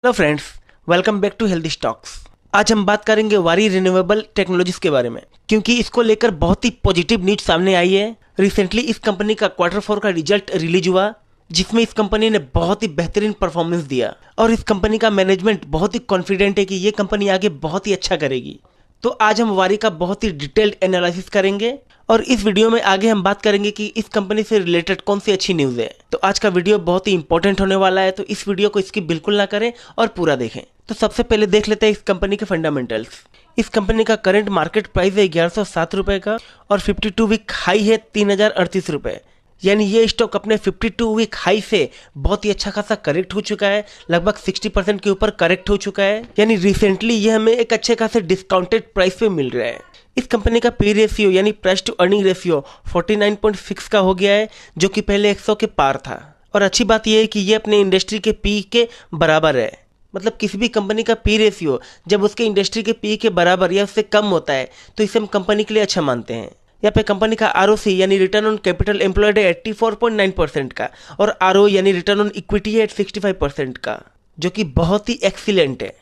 Hello friends, welcome back to Healthy Stocks. आज हम बात करेंगे वारी रिन्यूएबल टेक्नोलॉजीज के बारे में, क्योंकि इसको लेकर बहुत ही पॉजिटिव न्यूज सामने आई है। रिसेंटली इस कंपनी का Q4 का रिजल्ट रिलीज हुआ, जिसमें इस कंपनी ने बहुत ही बेहतरीन परफॉर्मेंस दिया और इस कंपनी का मैनेजमेंट बहुत ही कॉन्फिडेंट है कि ये कंपनी आगे बहुत ही अच्छा करेगी। तो आज हम वारी का बहुत ही डिटेल्ड एनालिसिस करेंगे और इस वीडियो में आगे हम बात करेंगे कि इस कंपनी से रिलेटेड कौन सी अच्छी न्यूज़ है। तो आज का वीडियो बहुत ही इंपॉर्टेंट होने वाला है, तो इस वीडियो को स्किप बिल्कुल ना करें और पूरा देखें। तो सबसे पहले देख लेते हैं इस कंपनी के फंडामेंटल्स। इस कंपनी का करंट मार्केट प्राइस है 1107 रुपये का और 52 वीक हाई है 3038 रुपये। यानी ये स्टॉक अपने 52 वीक हाई से बहुत ही अच्छा खासा करेक्ट हो चुका है, लगभग 60% के ऊपर करेक्ट हो चुका है। यानी रिसेंटली ये हमें एक अच्छे खासे डिस्काउंटेड प्राइस पे मिल रहा है। इस कंपनी का पी रेशियो यानी प्राइस टू अर्निंग रेशियो 49.6 का हो गया है, जो कि पहले 100 के पार था। और अच्छी बात यह है कि ये अपने इंडस्ट्री के पी के बराबर है। मतलब किसी भी कंपनी का पी रेशियो जब उसके इंडस्ट्री के पी के बराबर या उससे कम होता है तो इसे हम कंपनी के लिए अच्छा मानते हैं। यहाँ पे कंपनी का ROC यानी रिटर्न ऑन कैपिटल एम्प्लॉयड है 84.9% का और ROE यानी रिटर्न ऑन इक्विटी है 65% का, जो कि बहुत ही एक्सीलेंट है।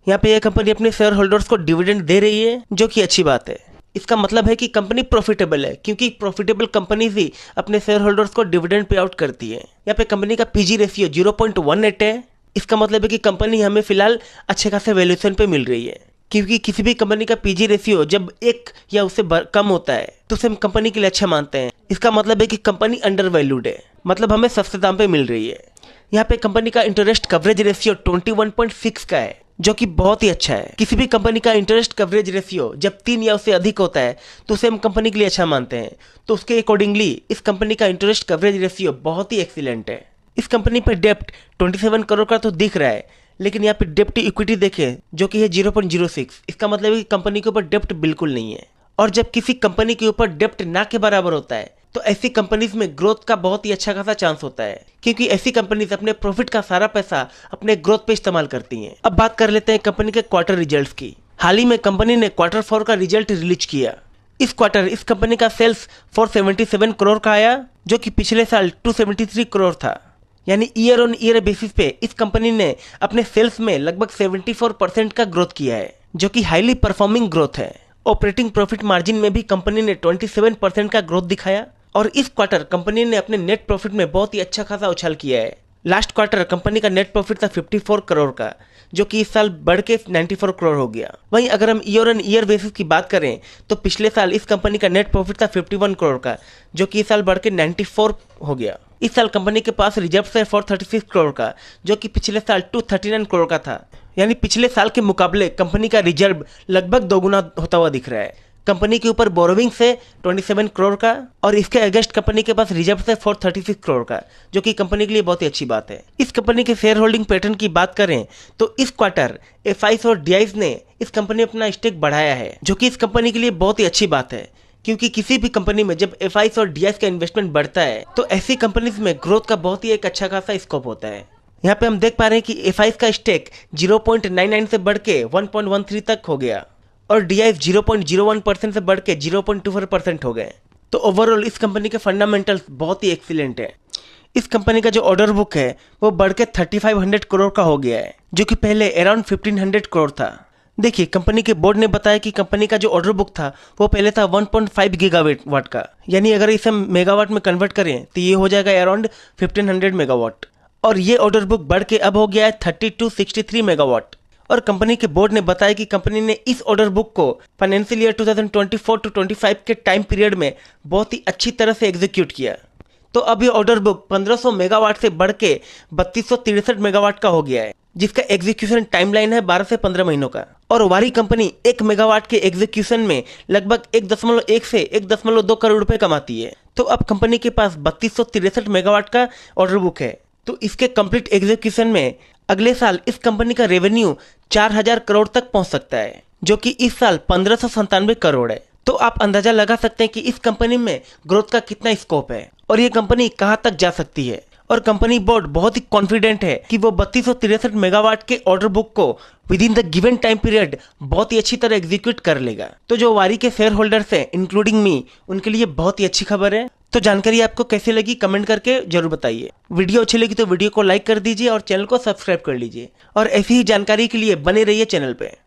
यहाँ पे यह कंपनी अपने शेयर होल्डर्स को डिविडेंड दे रही है, जो कि अच्छी बात है। इसका मतलब है कि कंपनी प्रॉफिटेबल है, क्योंकि प्रॉफिटेबल कंपनीज ही अपने शेयर होल्डर्स को डिविडेंड पे आउट करती है। यहाँ पे कंपनी का PG रेशियो 0.18 है। इसका मतलब है कि कंपनी हमें फिलहाल अच्छे खासे वैल्यूएशन पे मिल रही है, क्योंकि किसी भी कंपनी का PG रेशियो जब 1 या उससे कम होता है तो उसे हम कंपनी के लिए अच्छा मानते हैं। इसका मतलब है कि कंपनी अंडर वैल्यूड है, मतलब हमें सस्ते दाम पे मिल रही है। यहाँ पे कंपनी का इंटरेस्ट कवरेज रेशियो 21.6 का है, जो कि बहुत ही अच्छा है। किसी भी कंपनी का इंटरेस्ट कवरेज रेशियो जब 3 या उससे अधिक होता है तो उसे हम कंपनी के लिए अच्छा मानते हैं। तो उसके अकॉर्डिंगली इस कंपनी का इंटरेस्ट कवरेज रेशियो बहुत ही एक्सीलेंट है। इस कंपनी पर डेप्ट 27 करोड़ का तो दिख रहा है, लेकिन यहाँ पे डेप्ट इक्विटी देखें जो कि है 0.06। इसका मतलब है कि कंपनी के ऊपर डेप्ट बिल्कुल नहीं है। और जब किसी कंपनी के ऊपर डेप्ट ना के बराबर होता है तो ऐसी कंपनीज में ग्रोथ का बहुत ही अच्छा खासा चांस होता है, क्योंकि ऐसी कंपनीज अपने प्रॉफिट का सारा पैसा अपने ग्रोथ पे इस्तेमाल करती हैं। अब बात कर लेते हैं कंपनी के क्वार्टर रिजल्ट्स की। हाल ही में कंपनी ने Q4 का रिजल्ट रिलीज किया। इस क्वार्टर इस कंपनी का सेल्स 477 करोड़ का आया, जो कि पिछले साल 273 करोड़ था। यानी ईयर ऑन ईयर बेसिस पे इस कंपनी ने अपने सेल्स में लगभग 74% का ग्रोथ किया है, जो कि हाईली परफॉर्मिंग ग्रोथ है। ऑपरेटिंग प्रॉफिट मार्जिन में भी कंपनी ने 27% का ग्रोथ दिखाया और इस क्वार्टर कंपनी ने अपने नेट प्रॉफिट में बहुत ही अच्छा खासा उछाल किया है। लास्ट क्वार्टर कंपनी का नेट प्रॉफिट था 54 करोड़ का, जो कि इस साल बढ़ के 94 करोड़ हो गया। वहीं अगर हम ईयर ऑन ईयर बेसिस की बात करें तो पिछले साल इस कंपनी का नेट प्रॉफिट था 51 करोड़ का, जो कि इस साल बढ़ के 94 हो गया। इस साल कंपनी के पास रिजर्व है 436 करोड़ का, जो कि पिछले साल 239 करोड़ का था। यानी पिछले साल के मुकाबले कंपनी का रिजर्व लगभग दोगुना होता हुआ दिख रहा है। कंपनी के ऊपर बोरोविंग से 27 करोड़ का और इसके अगेंस्ट कंपनी के पास रिजर्व से 436 करोड़ का, जो कि कंपनी के लिए बहुत ही अच्छी बात है। इस कंपनी के शेयर होल्डिंग पैटर्न की बात करें तो इस क्वार्टर FIs और DIs ने इस कंपनी में अपना स्टेक बढ़ाया है, जो कि इस कंपनी के लिए बहुत ही अच्छी बात है, क्योंकि किसी भी कंपनी में जब FIs और DIs का इन्वेस्टमेंट बढ़ता है तो ऐसी कंपनीज में ग्रोथ का बहुत ही एक अच्छा खासा स्कोप होता है। यहाँ पे हम देख पा रहे हैं कि FIs का स्टेक 0.99 से बढ़ के 1.13 तक हो गया और DIs 0.01% से बढ़ के 0.24% हो गए। तो ओवरऑल इस कंपनी के फंडामेंटल्स बहुत ही एक्सीलेंट है। इस कंपनी का जो ऑर्डर बुक है वो बढ़ के 3500 करोड़ का हो गया है, जो कि पहले अराउंड 1500 करोड़ था। देखिए, कंपनी के बोर्ड ने बताया कि कंपनी का जो ऑर्डर बुक था वो पहले था 1.5 गीगावाट का। यानी अगर इसे मेगावाट में कन्वर्ट करें तो ये हो जाएगा अराउंड 1500 मेगावाट, और ये ऑर्डर बुक बढ़ के अब हो गया है 3263 मेगावाट। और कंपनी के बोर्ड ने बताया कि कंपनी ने इस ऑर्डर बुक को फाइनेंशियल ईयर 2024 टू 25 के टाइम पीरियड में बहुत ही अच्छी तरह से एग्जीक्यूट किया। तो अब ये ऑर्डर बुक 1500 मेगावाट से बढ़ के 3263 मेगावाट का हो गया है, जिसका एग्जीक्यूशन टाइमलाइन है 12 से 15 महीनों का। और वारी कंपनी 1 मेगावाट के एग्जीक्यूशन में लगभग 1.1 से 1.2 करोड़ रुपए कमाती है। तो अब कंपनी के पास 3263 मेगावाट का ऑर्डर बुक है। तो इसके कंप्लीट एग्जीक्यूशन में अगले साल इस कंपनी का रेवेन्यू 4000 करोड़ तक पहुंच सकता है, जो कि इस साल 1597 करोड़ है। तो आप अंदाजा लगा सकते हैं कि इस कंपनी में ग्रोथ का कितना स्कोप है और ये कंपनी कहां तक जा सकती है। और कंपनी बोर्ड बहुत ही कॉन्फिडेंट है कि वो 3263 मेगावाट के ऑर्डर बुक को with in the given time period बहुत ही अच्छी तरह एग्जीक्यूट कर लेगा। तो जो वारी के शेयर होल्डर्स हैं इंक्लूडिंग मी, उनके लिए बहुत ही अच्छी खबर है। तो जानकारी आपको कैसी लगी कमेंट करके जरूर बताइए। वीडियो अच्छी लगी तो वीडियो को लाइक कर दीजिए और चैनल को सब्सक्राइब कर लीजिए और ऐसी ही जानकारी के लिए बने रहिए चैनल पे।